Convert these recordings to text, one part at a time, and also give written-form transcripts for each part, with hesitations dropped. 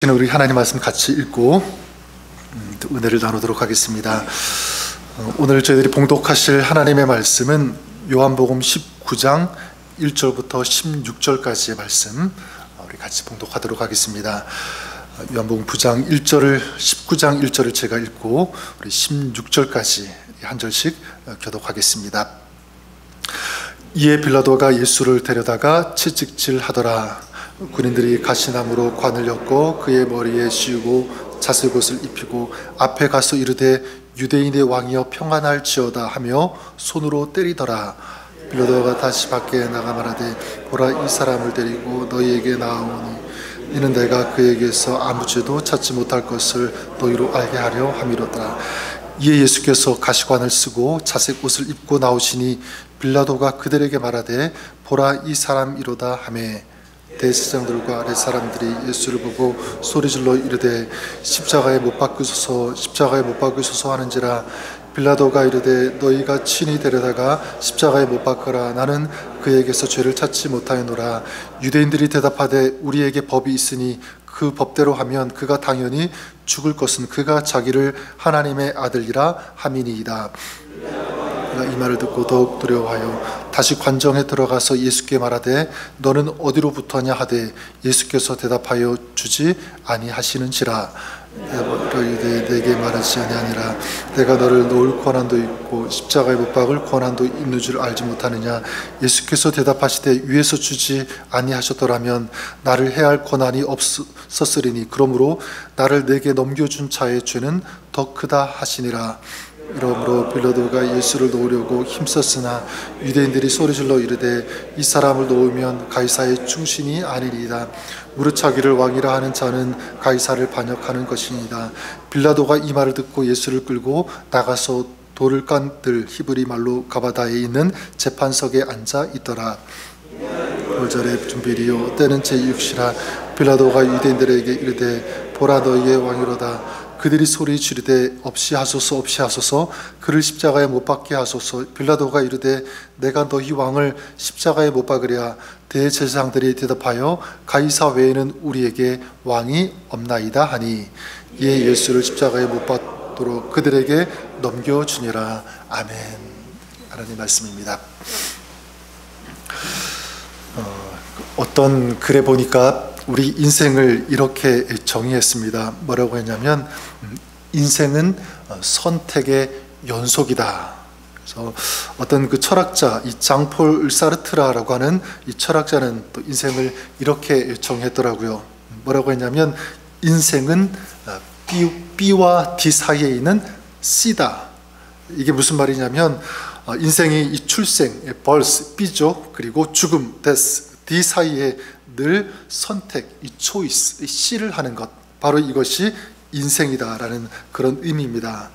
우리 하나님 말씀 같이 읽고 은혜를 나누도록 하겠습니다. 오늘 저희들이 봉독하실 하나님의 말씀은 요한복음 19장 1절부터 16절까지의 말씀, 우리 같이 봉독하도록 하겠습니다. 요한복음 19장 1절을 제가 읽고 우리 16절까지 한 절씩 교독하겠습니다. 이에 빌라도가 예수를 데려다가 채찍질하더라. 군인들이 가시나무로 관을 엮고 그의 머리에 씌우고 자색옷을 입히고 앞에 가서 이르되 유대인의 왕이여 평안할지어다 하며 손으로 때리더라. 빌라도가 다시 밖에 나가 말하되 보라, 이 사람을 데리고 너희에게 나아오니 이는 내가 그에게서 아무 죄도 찾지 못할 것을 너희로 알게 하려 함이로다. 이에 예수께서 가시관을 쓰고 자색 옷을 입고 나오시니 빌라도가 그들에게 말하되 보라, 이 사람이로다 하매 대제사장들과 아랫 사람들이 예수를 보고 소리질러 이르되 십자가에 못 박으소서, 십자가에 못 박으소서 하는지라. 빌라도가 이르되 너희가 친히 데려다가 십자가에 못 박으라. 나는 그에게서 죄를 찾지 못하였노라. 유대인들이 대답하되 우리에게 법이 있으니 그 법대로 하면 그가 당연히 죽을 것은 그가 자기를 하나님의 아들이라 함이니이다. 이 말을 듣고 더욱 두려워하여 다시 관정에 들어가서 예수께 말하되 너는 어디로부터냐 하되 예수께서 대답하여 주지 아니하시는지라. 내게 말하지 아니하니라. 내가 너를 놓을 권한도 있고 십자가에 못 박을 권한도 있는 줄 알지 못하느냐. 예수께서 대답하시되 위에서 주지 아니하셨더라면 나를 해할 권한이 없었으리니 그러므로 나를 내게 넘겨준 자의 죄는 더 크다 하시니라. 이러므로 빌라도가 예수를 놓으려고 힘썼으나 유대인들이 소리질러 이르되 이 사람을 놓으면 가이사의 충신이 아니리이다. 무릇 자기를 왕이라 하는 자는 가이사를 반역하는 것이니이다. 빌라도가 이 말을 듣고 예수를 끌고 나가서 돌을 깐들 히브리 말로 가바다에 있는 재판석에 앉아 있더라. 5절에 준비리요 때는 제6시라. 빌라도가 유대인들에게 이르되 보라, 너희의 왕이로다. 그들이 소리 지르되 없이 하소서, 없이 하소서, 그를 십자가에 못 박게 하소서. 빌라도가 이르되 내가 너희 왕을 십자가에 못 박으랴. 대제사장들이 대답하여 가이사 외에는 우리에게 왕이 없나이다 하니 이에 예수를 십자가에 못 박도록 그들에게 넘겨주니라. 아멘. 하나님 말씀입니다. 어떤 글에 보니까 우리 인생을 이렇게 정의했습니다. 뭐라고 했냐면 인생은 선택의 연속이다. 그래서 어떤 그 철학자, 이 장폴 사르트라라고 하는 이 철학자는 또 인생을 이렇게 정의했더라고요. 뭐라고 했냐면 인생은 B와 D 사이에 있는 C다. 이게 무슨 말이냐면 인생이 이 출생, birth, B죠. 그리고 죽음, death, D 사이에 늘 선택, 이 초이스, 이 C를 하는 것, 바로 이것이 인생이다라는 그런 의미입니다.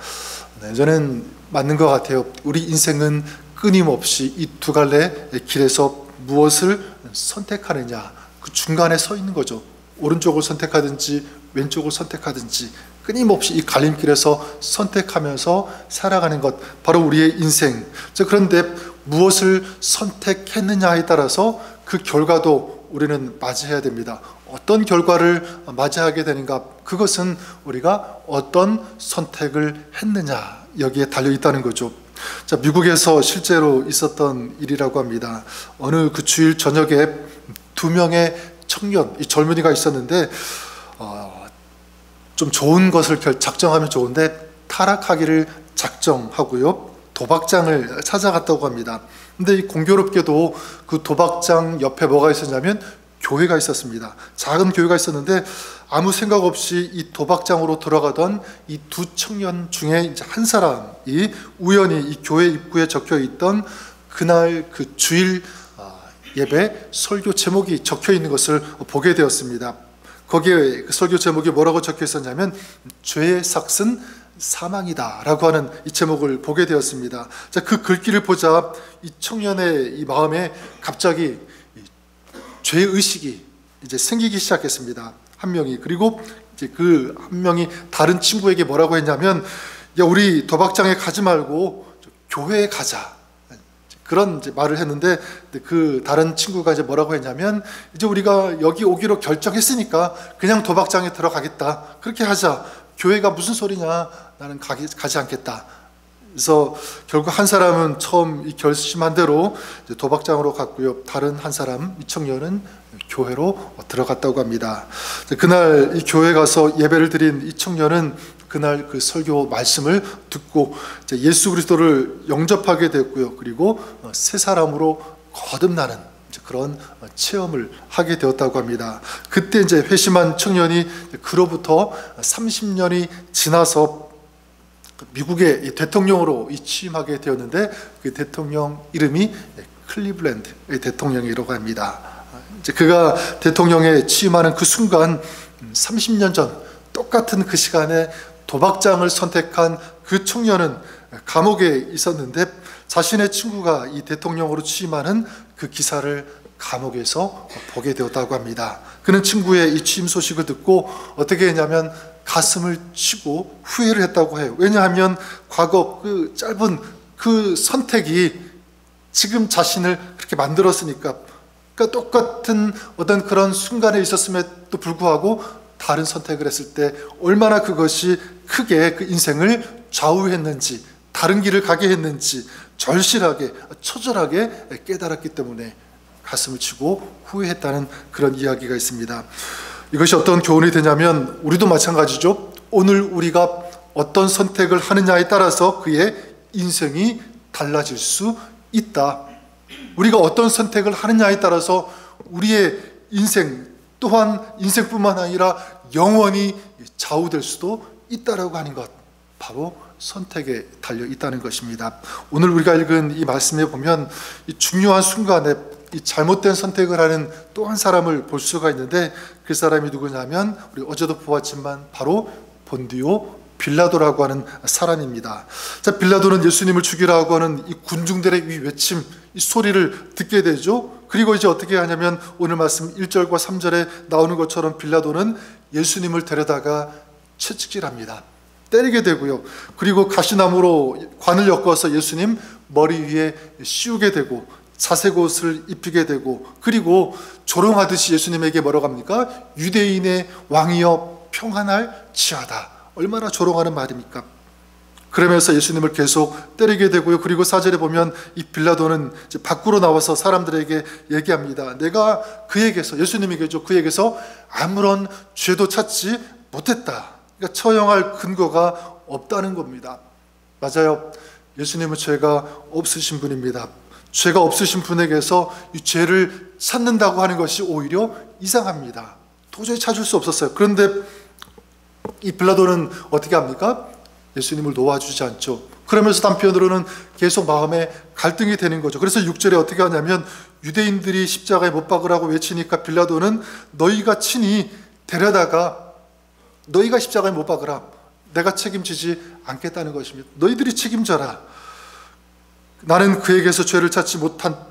저는 맞는 것 같아요. 우리 인생은 끊임없이 이 두 갈래 길에서 무엇을 선택하느냐, 그 중간에 서 있는 거죠. 오른쪽을 선택하든지 왼쪽을 선택하든지 끊임없이 이 갈림길에서 선택하면서 살아가는 것, 바로 우리의 인생. 그런데 무엇을 선택했느냐에 따라서 그 결과도 우리는 맞이해야 됩니다. 어떤 결과를 맞이하게 되는가, 그것은 우리가 어떤 선택을 했느냐, 여기에 달려 있다는 거죠. 자, 미국에서 실제로 있었던 일이라고 합니다. 어느 그 주일 저녁에 두 명의 청년, 이 젊은이가 있었는데 좀 좋은 것을 작정하면 좋은데 타락하기를 작정하고요, 도박장을 찾아갔다고 합니다. 근데 이 공교롭게도 그 도박장 옆에 뭐가 있었냐면 교회가 있었습니다. 작은 교회가 있었는데 아무 생각 없이 이 도박장으로 들어가던 이 두 청년 중에 이제 한 사람이 우연히 이 교회 입구에 적혀 있던 그날 그 주일 예배 설교 제목이 적혀 있는 것을 보게 되었습니다. 거기에 그 설교 제목이 뭐라고 적혀 있었냐면 죄의 삭은 사망이다 라고 하는 이 제목을 보게 되었습니다. 자, 그 글귀를 보자 이 청년의 이 마음에 갑자기 죄의식이 이제 생기기 시작했습니다. 한 명이. 그리고 이제 그 한 명이 다른 친구에게 뭐라고 했냐면, 야, 우리 도박장에 가지 말고 교회에 가자. 그런 이제 말을 했는데, 그 다른 친구가 이제 뭐라고 했냐면, 이제 우리가 여기 오기로 결정했으니까 그냥 도박장에 들어가겠다. 그렇게 하자. 교회가 무슨 소리냐. 나는 가지 않겠다. 그래서 결국 한 사람은 처음 이 결심한 대로 이제 도박장으로 갔고요. 다른 한 사람, 이 청년은 교회로 들어갔다고 합니다. 그날 이 교회 가서 예배를 드린 이 청년은 그날 그 설교 말씀을 듣고 이제 예수 그리스도를 영접하게 됐고요. 그리고 새 사람으로 거듭나는 그런 체험을 하게 되었다고 합니다. 그때 이제 회심한 청년이 그로부터 30년이 지나서 미국의 대통령으로 취임하게 되었는데, 그 대통령 이름이 클리블랜드의 대통령이라고 합니다. 이제 그가 대통령에 취임하는 그 순간 30년 전 똑같은 그 시간에 도박장을 선택한 그 청년은 감옥에 있었는데, 자신의 친구가 이 대통령으로 취임하는 그 기사를 감옥에서 보게 되었다고 합니다. 그는 친구의 이 취임 소식을 듣고 어떻게 했냐면 가슴을 치고 후회를 했다고 해요. 왜냐하면 과거 그 짧은 그 선택이 지금 자신을 그렇게 만들었으니까. 그러니까 똑같은 어떤 그런 순간에 있었음에도 불구하고 다른 선택을 했을 때 얼마나 그것이 크게 그 인생을 좌우했는지, 다른 길을 가게 했는지 절실하게, 처절하게 깨달았기 때문에 가슴을 치고 후회했다는 그런 이야기가 있습니다. 이것이 어떤 교훈이 되냐면, 우리도 마찬가지죠. 오늘 우리가 어떤 선택을 하느냐에 따라서 그의 인생이 달라질 수 있다. 우리가 어떤 선택을 하느냐에 따라서 우리의 인생, 또한 인생뿐만 아니라 영원히 좌우될 수도 있다라고 하는 것, 바로 선택에 달려 있다는 것입니다. 오늘 우리가 읽은 이 말씀에 보면 이 중요한 순간에 이 잘못된 선택을 하는 또 한 사람을 볼 수가 있는데, 그 사람이 누구냐면 우리 어제도 보았지만 바로 본디오 빌라도라고 하는 사람입니다. 자, 빌라도는 예수님을 죽이라고 하는 이 군중들의 이 외침, 이 소리를 듣게 되죠. 그리고 이제 어떻게 하냐면 오늘 말씀 1절과 3절에 나오는 것처럼 빌라도는 예수님을 데려다가 채찍질합니다. 때리게 되고요. 그리고 가시나무로 관을 엮어서 예수님 머리 위에 씌우게 되고 자색 옷을 입히게 되고, 그리고 조롱하듯이 예수님에게 뭐라고 합니까? 유대인의 왕이여 평안할 지하다. 얼마나 조롱하는 말입니까? 그러면서 예수님을 계속 때리게 되고요. 그리고 4절에 보면 이 빌라도는 이제 밖으로 나와서 사람들에게 얘기합니다. 내가 그에게서, 예수님에게죠, 그에게서 아무런 죄도 찾지 못했다. 그러니까 처형할 근거가 없다는 겁니다. 맞아요. 예수님은 죄가 없으신 분입니다. 죄가 없으신 분에게서 이 죄를 찾는다고 하는 것이 오히려 이상합니다. 도저히 찾을 수 없었어요. 그런데 이 빌라도는 어떻게 합니까? 예수님을 놓아주지 않죠. 그러면서 한편으로는 계속 마음에 갈등이 되는 거죠. 그래서 6절에 어떻게 하냐면 유대인들이 십자가에 못 박으라고 외치니까 빌라도는 너희가 친히 데려다가 너희가 십자가에 못 박으라. 내가 책임지지 않겠다는 것입니다. 너희들이 책임져라. 나는 그에게서 죄를 찾지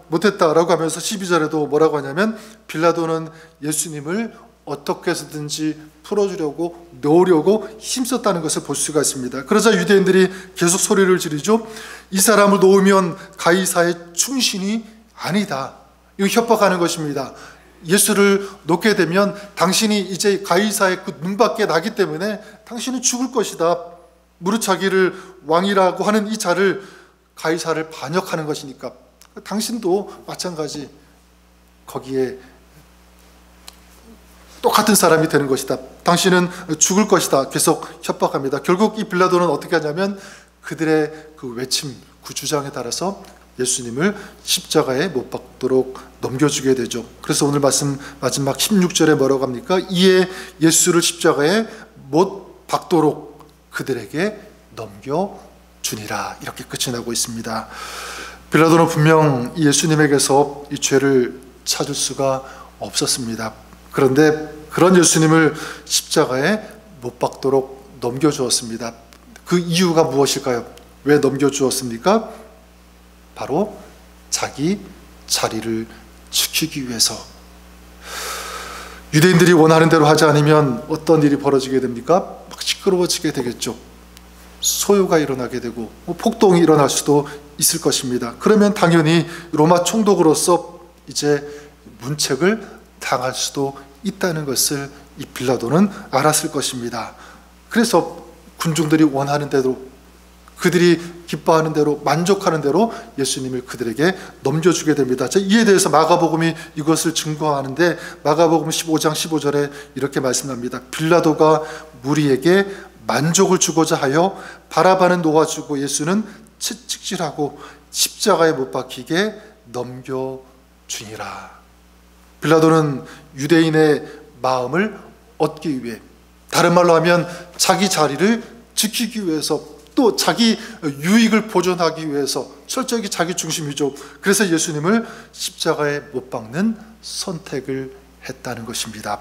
못했다라고 하면서 12절에도 뭐라고 하냐면 빌라도는 예수님을 어떻게 해서든지 풀어주려고 놓으려고 힘썼다는 것을 볼 수가 있습니다. 그러자 유대인들이 계속 소리를 지르죠. 이 사람을 놓으면 가이사의 충신이 아니다. 이거 협박하는 것입니다. 예수를 놓게 되면 당신이 이제 가이사의 그 눈밖에 나기 때문에 당신은 죽을 것이다. 무릇 자기를 왕이라고 하는 이 자를, 가이사를 반역하는 것이니까 당신도 마찬가지 거기에 똑같은 사람이 되는 것이다. 당신은 죽을 것이다. 계속 협박합니다. 결국 이 빌라도는 어떻게 하냐면 그들의 그 외침, 그 주장에 따라서 예수님을 십자가에 못 박도록 넘겨주게 되죠. 그래서 오늘 말씀 마지막 16절에 뭐라고 합니까? 이에 예수를 십자가에 못 박도록 그들에게 넘겨주니라. 이렇게 끝이 나고 있습니다. 빌라도는 분명 예수님에게서 이 죄를 찾을 수가 없었습니다. 그런데 그런 예수님을 십자가에 못 박도록 넘겨주었습니다. 그 이유가 무엇일까요? 왜 넘겨주었습니까? 바로 자기 자리를 지키기 위해서. 유대인들이 원하는 대로 하지 않으면 어떤 일이 벌어지게 됩니까? 막 시끄러워지게 되겠죠. 소요가 일어나게 되고 폭동이 일어날 수도 있을 것입니다. 그러면 당연히 로마 총독으로서 이제 문책을 당할 수도 있다는 것을 이 빌라도는 알았을 것입니다. 그래서 군중들이 원하는 대로, 그들이 기뻐하는 대로, 만족하는 대로 예수님을 그들에게 넘겨주게 됩니다. 이에 대해서 마가복음이 이것을 증거하는데 마가복음 15장 15절에 이렇게 말씀합니다. 빌라도가 무리에게 만족을 주고자 하여 바라바는 놓아주고 예수는 채찍질하고 십자가에 못 박히게 넘겨주니라. 빌라도는 유대인의 마음을 얻기 위해, 다른 말로 하면 자기 자리를 지키기 위해서, 또 자기 유익을 보존하기 위해서 철저히 자기 중심이죠. 그래서 예수님을 십자가에 못 박는 선택을 했다는 것입니다.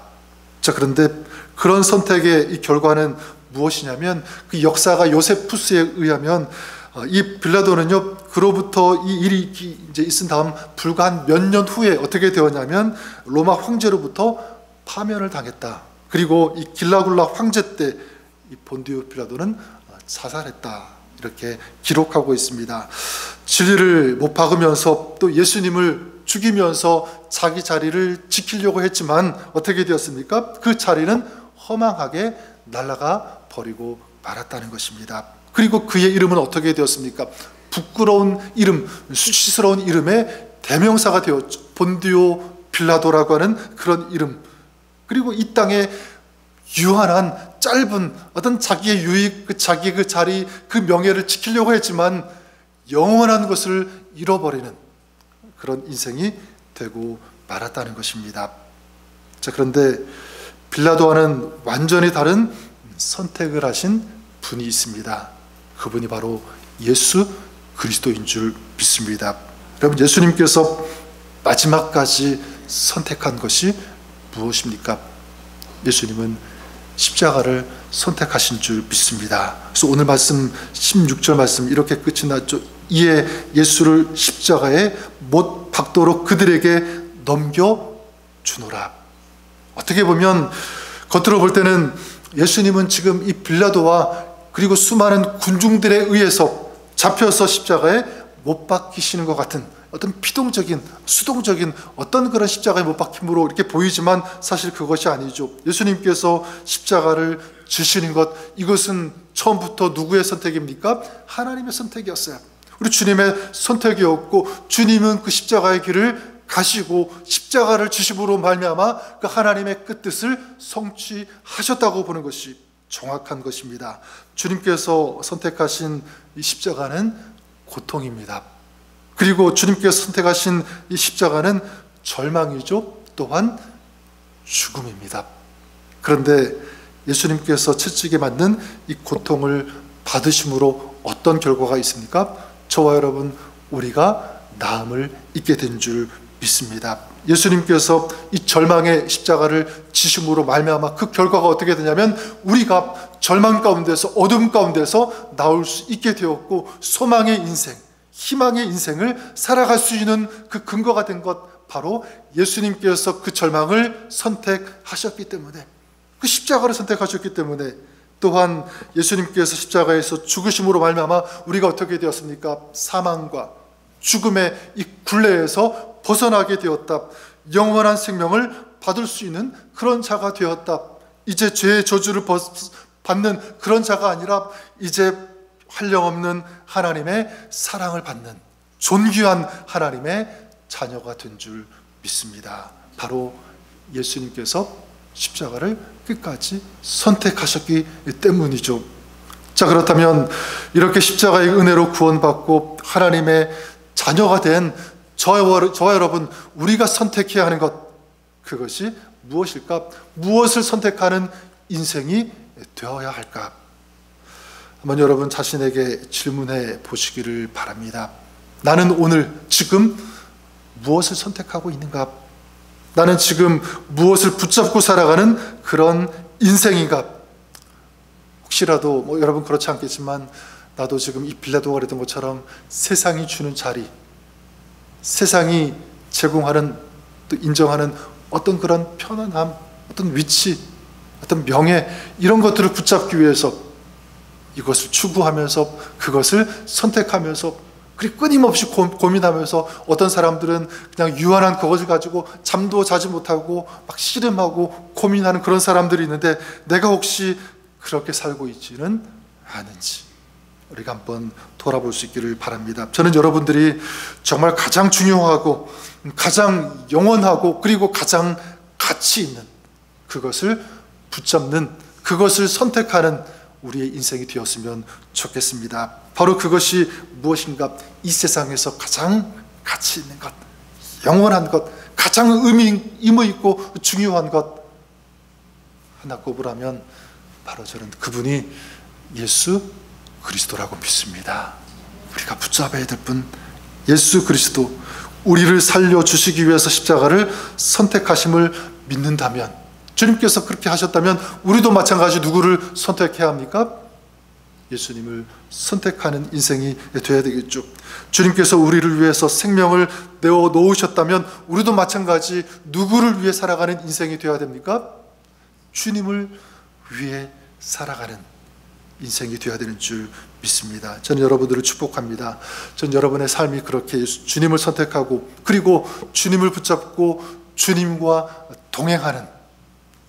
자, 그런데 그런 선택의 이 결과는 무엇이냐면, 그 역사가 요세푸스에 의하면 이 빌라도는요, 그로부터 이 일이 이제 있은 다음 불과 한 몇 년 후에 어떻게 되었냐면 로마 황제로부터 파면을 당했다. 그리고 이 길라굴라 황제 때 이 본디오 빌라도는 자살했다. 이렇게 기록하고 있습니다. 진리를 못 박으면서 또 예수님을 죽이면서 자기 자리를 지키려고 했지만 어떻게 되었습니까? 그 자리는 허망하게 날아가 버리고 말았다는 것입니다. 그리고 그의 이름은 어떻게 되었습니까? 부끄러운 이름, 수치스러운 이름의 대명사가 되었죠. 본디오 빌라도라고 하는 그런 이름. 그리고 이 땅에 유한한 짧은 어떤 자기의 유익, 자기 그 자리, 그 명예를 지키려고 했지만 영원한 것을 잃어버리는 그런 인생이 되고 말았다는 것입니다. 자, 그런데 빌라도와는 완전히 다른 선택을 하신 분이 있습니다. 그분이 바로 예수 그리스도인 줄 믿습니다. 여러분, 예수님께서 마지막까지 선택한 것이 무엇입니까? 예수님은 십자가를 선택하신 줄 믿습니다. 그래서 오늘 말씀 16절 말씀 이렇게 끝이 났죠. 이에 예수를 십자가에 못 박도록 그들에게 넘겨주노라. 어떻게 보면 겉으로 볼 때는 예수님은 지금 이 빌라도와 그리고 수많은 군중들에 의해서 잡혀서 십자가에 못 박히시는 것 같은 어떤 피동적인, 수동적인 어떤 그런 십자가에 못 박힘으로 이렇게 보이지만 사실 그것이 아니죠. 예수님께서 십자가를 지시는 것, 이것은 처음부터 누구의 선택입니까? 하나님의 선택이었어요. 우리 주님의 선택이었고, 주님은 그 십자가의 길을 가시고 십자가를 지심으로 말미암아 그 하나님의 끝뜻을 성취하셨다고 보는 것이 정확한 것입니다. 주님께서 선택하신 이 십자가는 고통입니다. 그리고 주님께서 선택하신 이 십자가는 절망이죠. 또한 죽음입니다. 그런데 예수님께서 채찍에 맞는 이 고통을 받으심으로 어떤 결과가 있습니까? 저와 여러분, 우리가 나음을 잊게 된 줄 믿습니다. 예수님께서 이 절망의 십자가를 지심으로 말미암아 그 결과가 어떻게 되냐면 우리가 절망 가운데서, 어둠 가운데서 나올 수 있게 되었고, 소망의 인생, 희망의 인생을 살아갈 수 있는 그 근거가 된 것, 바로 예수님께서 그 절망을 선택하셨기 때문에, 그 십자가를 선택하셨기 때문에, 또한 예수님께서 십자가에서 죽으심으로 말미암아 우리가 어떻게 되었습니까? 사망과 죽음의 이 굴레에서 벗어나게 되었다. 영원한 생명을 받을 수 있는 그런 자가 되었다. 이제 죄의 저주를 받는 그런 자가 아니라 이제 한량없는 하나님의 사랑을 받는 존귀한 하나님의 자녀가 된 줄 믿습니다. 바로 예수님께서 십자가를 끝까지 선택하셨기 때문이죠. 자, 그렇다면 이렇게 십자가의 은혜로 구원받고 하나님의 자녀가 된 저와 여러분, 우리가 선택해야 하는 것, 그것이 무엇일까? 무엇을 선택하는 인생이 되어야 할까? 한번 여러분 자신에게 질문해 보시기를 바랍니다. 나는 오늘 지금 무엇을 선택하고 있는가? 나는 지금 무엇을 붙잡고 살아가는 그런 인생인가? 혹시라도 여러분 그렇지 않겠지만 나도 지금 이 빌라도가 그랬던 것처럼 세상이 주는 자리, 세상이 제공하는, 또 인정하는 어떤 그런 편안함, 어떤 위치, 어떤 명예, 이런 것들을 붙잡기 위해서 이것을 추구하면서 그것을 선택하면서 그리고 끊임없이 고민하면서 어떤 사람들은 그냥 유한한 그것을 가지고 잠도 자지 못하고 막 씨름하고 고민하는 그런 사람들이 있는데 내가 혹시 그렇게 살고 있지는 않은지 우리가 한번 돌아볼 수 있기를 바랍니다. 저는 여러분들이 정말 가장 중요하고 가장 영원하고 그리고 가장 가치 있는 그것을 붙잡는 그것을 선택하는 우리의 인생이 되었으면 좋겠습니다. 바로 그것이 무엇인가? 이 세상에서 가장 가치 있는 것, 영원한 것, 가장 의미 있고 중요한 것 하나 꼽으라면 바로 저는 그분이 예수 그리스도라고 믿습니다. 우리가 붙잡아야 될 분 예수 그리스도, 우리를 살려주시기 위해서 십자가를 선택하심을 믿는다면, 주님께서 그렇게 하셨다면 우리도 마찬가지 누구를 선택해야 합니까? 예수님을 선택하는 인생이 되어야 되겠죠. 주님께서 우리를 위해서 생명을 내어 놓으셨다면 우리도 마찬가지 누구를 위해 살아가는 인생이 되어야 됩니까? 주님을 위해 살아가는 인생이 되어야 되는 줄 믿습니다. 저는 여러분들을 축복합니다. 저는 여러분의 삶이 그렇게 주님을 선택하고 그리고 주님을 붙잡고 주님과 동행하는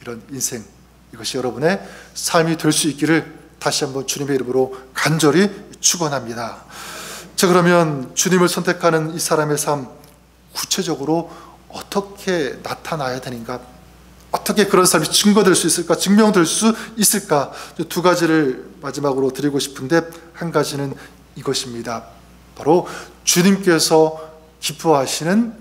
이런 인생, 이것이 여러분의 삶이 될 수 있기를 다시 한번 주님의 이름으로 간절히 축원합니다. 자, 그러면 주님을 선택하는 이 사람의 삶, 구체적으로 어떻게 나타나야 되는가? 어떻게 그런 삶이 증거될 수 있을까? 증명될 수 있을까? 두 가지를 마지막으로 드리고 싶은데, 한 가지는 이것입니다. 바로 주님께서 기뻐하시는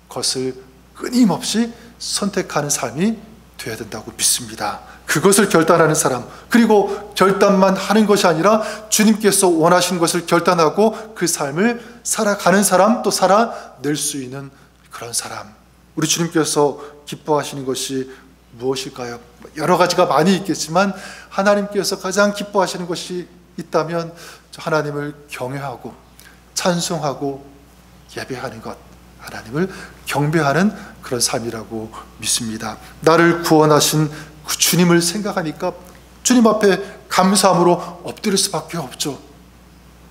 것을 끊임없이 선택하는 삶이 되어야 된다고 믿습니다. 그것을 결단하는 사람, 그리고 결단만 하는 것이 아니라 주님께서 원하신 것을 결단하고 그 삶을 살아가는 사람, 또 살아낼 수 있는 그런 사람. 우리 주님께서 기뻐하시는 것이 무엇일까요? 여러 가지가 많이 있겠지만 하나님께서 가장 기뻐하시는 것이 있다면 하나님을 경외하고 찬송하고 예배하는 것, 하나님을 경배하는 그런 삶이라고 믿습니다. 나를 구원하신 그 주님을 생각하니까 주님 앞에 감사함으로 엎드릴 수밖에 없죠.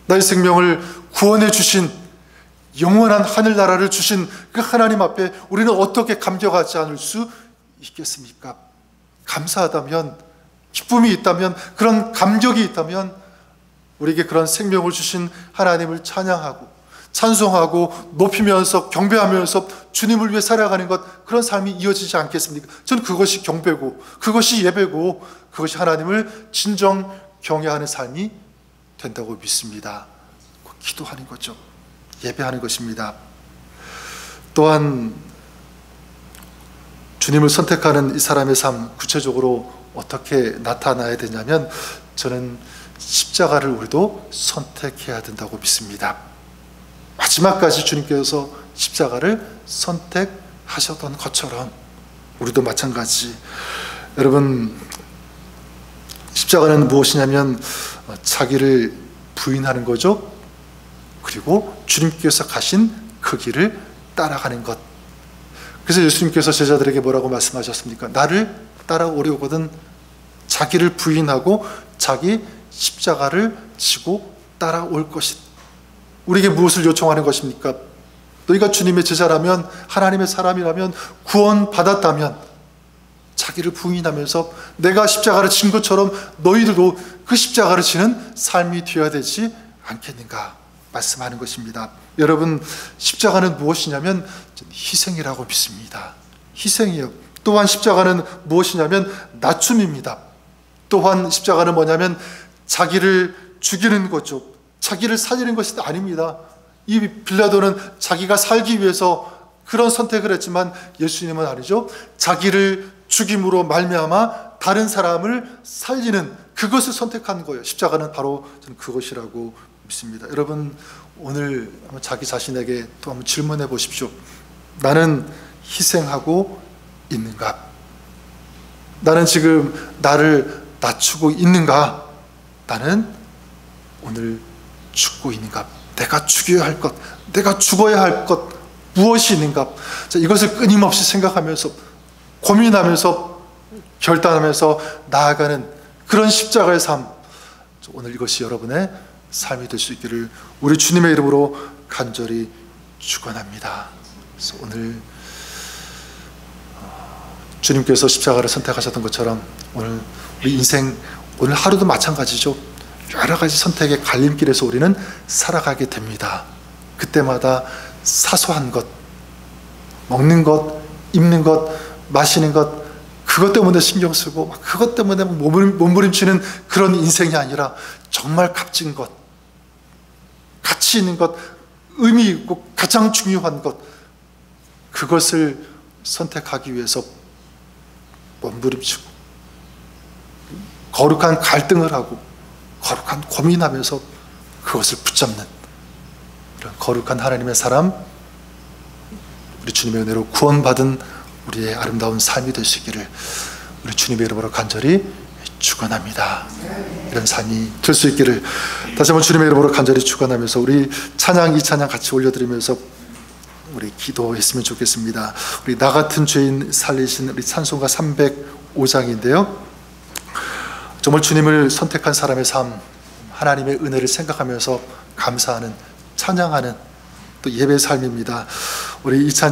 나의 생명을 구원해 주신, 영원한 하늘나라를 주신 그 하나님 앞에 우리는 어떻게 감격하지 않을 수 있겠습니까? 감사하다면, 기쁨이 있다면, 그런 감격이 있다면 우리에게 그런 생명을 주신 하나님을 찬양하고 찬송하고 높이면서 경배하면서 주님을 위해 살아가는 것, 그런 삶이 이어지지 않겠습니까? 저는 그것이 경배고 그것이 예배고 그것이 하나님을 진정 경외하는 삶이 된다고 믿습니다. 기도하는 거죠. 예배하는 것입니다. 또한 주님을 선택하는 이 사람의 삶, 구체적으로 어떻게 나타나야 되냐면, 저는 십자가를 우리도 선택해야 된다고 믿습니다. 마지막까지 주님께서 십자가를 선택하셨던 것처럼 우리도 마찬가지. 여러분, 십자가는 무엇이냐면 자기를 부인하는 거죠. 그리고 주님께서 가신 그 길을 따라가는 것. 그래서 예수님께서 제자들에게 뭐라고 말씀하셨습니까? 나를 따라오려거든 자기를 부인하고 자기 십자가를 지고 따라올 것이다. 우리에게 무엇을 요청하는 것입니까? 너희가 주님의 제자라면, 하나님의 사람이라면, 구원받았다면 자기를 부인하면서 내가 십자가를 진 것처럼 너희들도 그 십자가를 지는 삶이 되어야 되지 않겠는가 말씀하는 것입니다. 여러분, 십자가는 무엇이냐면 희생이라고 믿습니다. 희생이요. 또한 십자가는 무엇이냐면 낮춤입니다. 또한 십자가는 뭐냐면 자기를 죽이는 거죠. 자기를 살리는 것이 아닙니다. 이 빌라도는 자기가 살기 위해서 그런 선택을 했지만 예수님은 아니죠. 자기를 죽임으로 말미암아 다른 사람을 살리는 그것을 선택한 거예요. 십자가는 바로 저는 그것이라고 믿습니다. 여러분, 오늘 한번 자기 자신에게 또 한번 질문해 보십시오. 나는 희생하고 있는가? 나는 지금 나를 낮추고 있는가? 나는 오늘 죽고 있는가? 내가 죽여야 할 것, 내가 죽어야 할 것 무엇이 있는가? 자, 이것을 끊임없이 생각하면서 고민하면서 결단하면서 나아가는 그런 십자가의 삶, 오늘 이것이 여러분의 삶이 될 수 있기를 우리 주님의 이름으로 간절히 축원합니다. 그래서 오늘 주님께서 십자가를 선택하셨던 것처럼 오늘 우리 인생 오늘 하루도 마찬가지죠. 여러 가지 선택의 갈림길에서 우리는 살아가게 됩니다. 그때마다 사소한 것, 먹는 것, 입는 것, 마시는 것, 그것 때문에 신경 쓰고 그것 때문에 몸부림치는 그런 인생이 아니라 정말 값진 것, 가치 있는 것, 의미 있고 가장 중요한 것, 그것을 선택하기 위해서 몸부림치고 거룩한 갈등을 하고 거룩한 고민하면서 그것을 붙잡는 이런 거룩한 하나님의 사람, 우리 주님의 은혜로 구원받은 우리의 아름다운 삶이 되시기를 우리 주님의 이름으로 간절히 축원합니다. 이런 삶이 될 수 있기를 다시 한번 주님의 이름으로 간절히 축원하면서 우리 찬양, 이 찬양 같이 올려드리면서 우리 기도했으면 좋겠습니다. 우리 나 같은 죄인 살리신 우리 찬송가 305장인데요. 정말 주님을 선택한 사람의 삶, 하나님의 은혜를 생각하면서 감사하는, 찬양하는 또 예배의 삶입니다. 우리 이 찬양